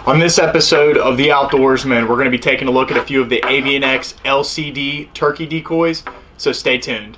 On this episode of The Outdoorsman, we're going to be taking a look at a few of the Avian X LCD turkey decoys, so stay tuned.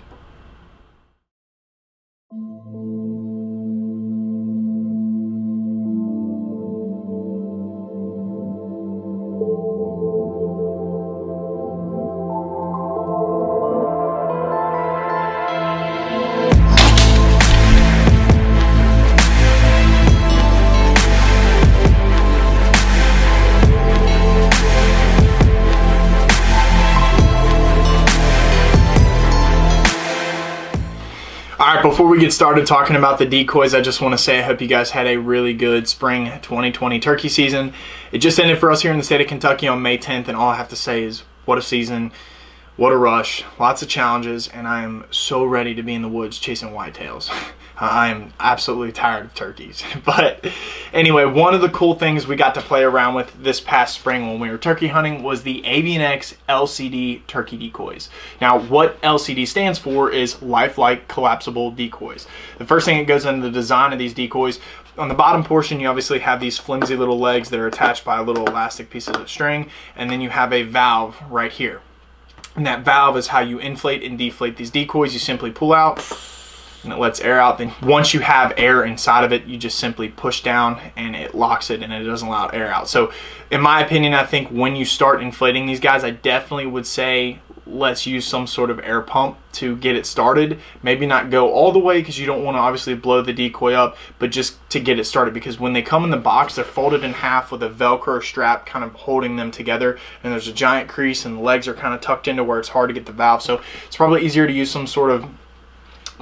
Alright, before we get started talking about the decoys, I just want to say I hope you guys had a really good spring 2020 turkey season. It just ended for us here in the state of Kentucky on May 10th, and all I have to say is what a season, what a rush, lots of challenges, and I am so ready to be in the woods chasing whitetails. I am absolutely tired of turkeys. But anyway, one of the cool things we got to play around with this past spring when we were turkey hunting was the Avian X LCD turkey decoys. Now, what LCD stands for is lifelike collapsible decoys. The first thing that goes into the design of these decoys, on the bottom portion, you obviously have these flimsy little legs that are attached by little elastic pieces of string, and then you have a valve right here. And that valve is how you inflate and deflate these decoys. You simply pull out, and it lets air out. Then once you have air inside of it, you just simply push down and it locks it and it doesn't allow air out. So in my opinion, I think when you start inflating these guys, I definitely would say let's use some sort of air pump to get it started. Maybe not go all the way because you don't want to obviously blow the decoy up, but just to get it started, because when they come in the box, they're folded in half with a Velcro strap kind of holding them together, and there's a giant crease and the legs are kind of tucked into where it's hard to get the valve. So it's probably easier to use some sort of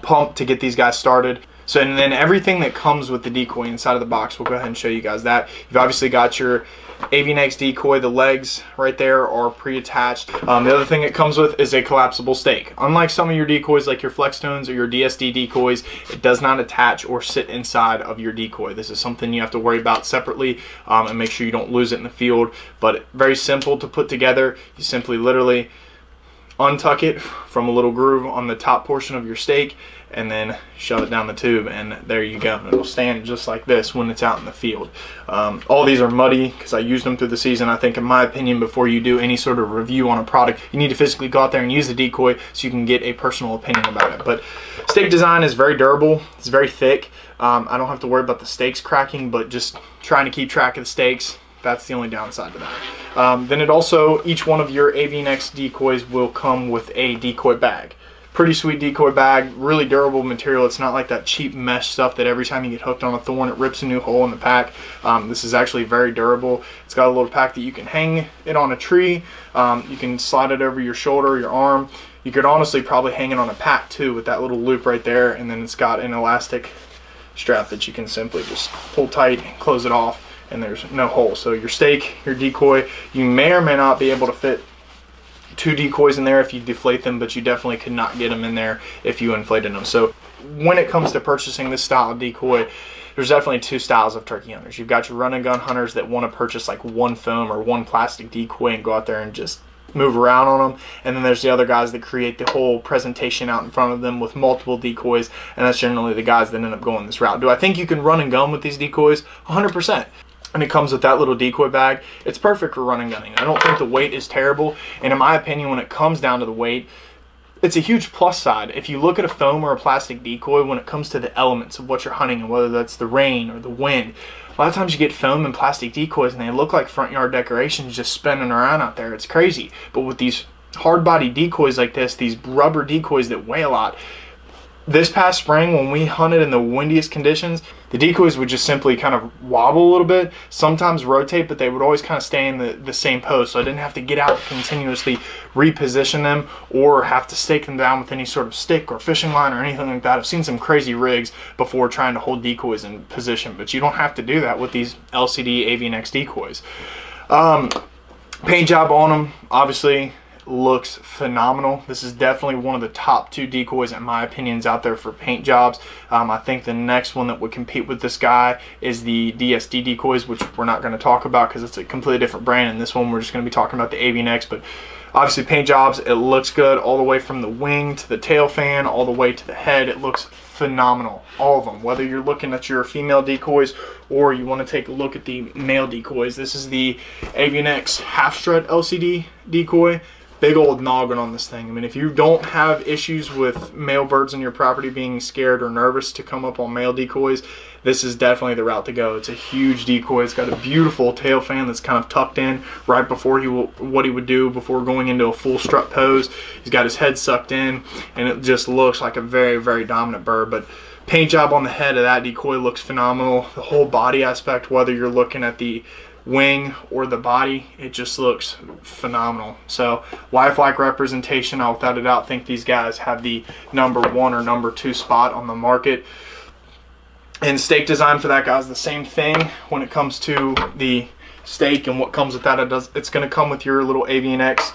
pump to get these guys started. So, and then everything that comes with the decoy inside of the box, we'll go ahead and show you guys that. You've obviously got your Avian X decoy. The legs right there are pre-attached. The other thing it comes with is a collapsible stake. Unlike some of your decoys like your Flextones or your DSD decoys, it does not attach or sit inside of your decoy. This is something you have to worry about separately and make sure you don't lose it in the field. But very simple to put together. You simply literally untuck it from a little groove on the top portion of your stake and then shove it down the tube, and there you go. It'll stand just like this when it's out in the field. All these are muddy because I used them through the season. I think, in my opinion, before you do any sort of review on a product, you need to physically go out there and use the decoy so you can get a personal opinion about it. But stake design is very durable. It's very thick. I don't have to worry about the stakes cracking, but just trying to keep track of the stakes, that's the only downside to that. Then it also, each one of your Avian X decoys will come with a decoy bag. Pretty sweet decoy bag, really durable material. It's not like that cheap mesh stuff that every time you get hooked on a thorn, it rips a new hole in the pack. This is actually very durable. It's got a little pack that you can hang it on a tree. You can slide it over your shoulder, your arm. You could honestly probably hang it on a pack too with that little loop right there, and then it's got an elastic strap that you can simply just pull tight and close it off, and there's no hole. So your stake, your decoy, you may or may not be able to fit 2 decoys in there if you deflate them, but you definitely could not get them in there if you inflated them. So when it comes to purchasing this style of decoy, there's definitely 2 styles of turkey hunters. You've got your run and gun hunters that want to purchase like one foam or one plastic decoy and go out there and just move around on them, and then there's the other guys that create the whole presentation out in front of them with multiple decoys, and that's generally the guys that end up going this route. Do I think you can run and gun with these decoys? 100%. And it comes with that little decoy bag. It's perfect for running gunning. I don't think the weight is terrible, and in my opinion, when it comes down to the weight, it's a huge plus side. If you look at a foam or a plastic decoy, when it comes to the elements of what you're hunting, and whether that's the rain or the wind, a lot of times you get foam and plastic decoys and they look like front yard decorations just spinning around out there. It's crazy. But with these hard body decoys like this, these rubber decoys that weigh a lot, this past spring when we hunted in the windiest conditions, the decoys would just simply kind of wobble a little bit, sometimes rotate, but they would always kind of stay in the same pose. So I didn't have to get out and continuously reposition them or have to stake them down with any sort of stick or fishing line or anything like that. I've seen some crazy rigs before trying to hold decoys in position, but you don't have to do that with these LCD Avian X decoys. Paint job on them, obviously, looks phenomenal. This is definitely one of the top 2 decoys in my opinions out there for paint jobs. I think the next one that would compete with this guy is the DSD decoys, which we're not going to talk about because it's a completely different brand, and this one we're just going to be talking about the Avian X. But Obviously paint jobs, it looks good all the way from the wing to the tail fan, all the way to the head. It looks phenomenal. All of them. Whether you're looking at your female decoys or you want to take a look at the male decoys. This is the Avian X Strut LCD decoy. Big old noggin on this thing. I mean, if you don't have issues with male birds in your property being scared or nervous to come up on male decoys, this is definitely the route to go. It's a huge decoy. It's got a beautiful tail fan that's kind of tucked in right before what he would do before going into a full strut pose. He's got his head sucked in, and it just looks like a very, very dominant bird. But paint job on the head of that decoy looks phenomenal. The whole body aspect, whether you're looking at the wing or the body, it just looks phenomenal. So lifelike representation, I without a doubt think these guys have the #1 or #2 spot on the market. And stake design for that guy is the same thing when it comes to the stake and what comes with that. It's going to come with your little Avian X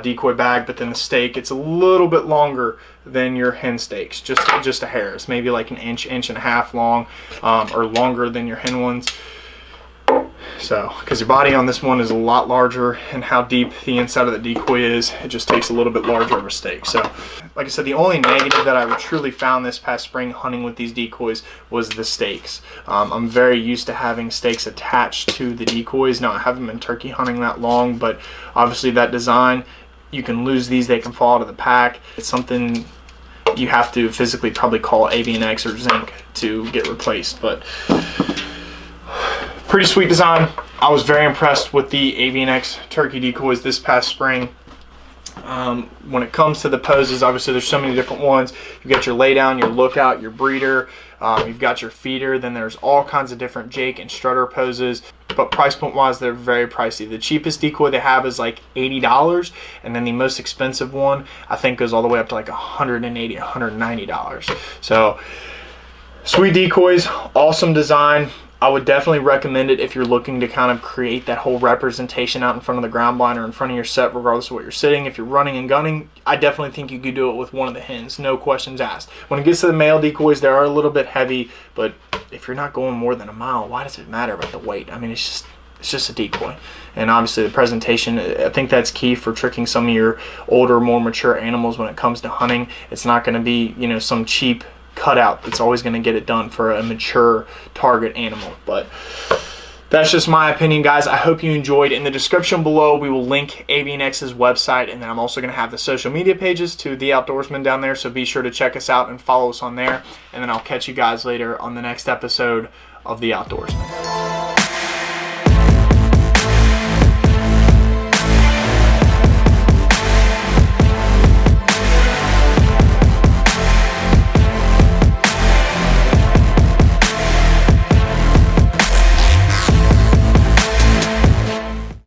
decoy bag, but then the stake, it's a little bit longer than your hen stakes, just a hair. It's maybe like an inch and a half long, or longer than your hen ones. So, because your body on this one is a lot larger, and how deep the inside of the decoy is, it just takes a little bit larger of a stake. So, like I said, the only negative that I truly found this past spring hunting with these decoys was the stakes. I'm very used to having stakes attached to the decoys. Now, I haven't been turkey hunting that long, but obviously that design, you can lose these, they can fall out of the pack. It's something you have to physically probably call Avian X or Zinc to get replaced, but pretty sweet design. I was very impressed with the Avian X turkey decoys this past spring. When it comes to the poses, obviously there's so many different ones. You've got your lay down, your lookout, your breeder, you've got your feeder, then there's all kinds of different Jake and strutter poses. But price point wise, they're very pricey. The cheapest decoy they have is like $80, and then the most expensive one I think goes all the way up to like $180, $190. So sweet decoys, awesome design. I would definitely recommend it if you're looking to kind of create that whole representation out in front of the ground blind or in front of your set, regardless of what you're sitting. If you're running and gunning, I definitely think you could do it with one of the hens, no questions asked. When it gets to the male decoys, they are a little bit heavy, but if you're not going more than a mile, why does it matter about the weight? I mean, it's just a decoy. And obviously the presentation, I think that's key for tricking some of your older, more mature animals when it comes to hunting. It's not going to be, you know, some cheap cutout that's always going to get it done for a mature target animal. But that's just my opinion, guys. I hope you enjoyed. In the description below, we will link Avian X's website, and then I'm also going to have the social media pages to The Outdoorsman down there, so be sure to check us out and follow us on there. And then I'll catch you guys later on the next episode of The Outdoorsman.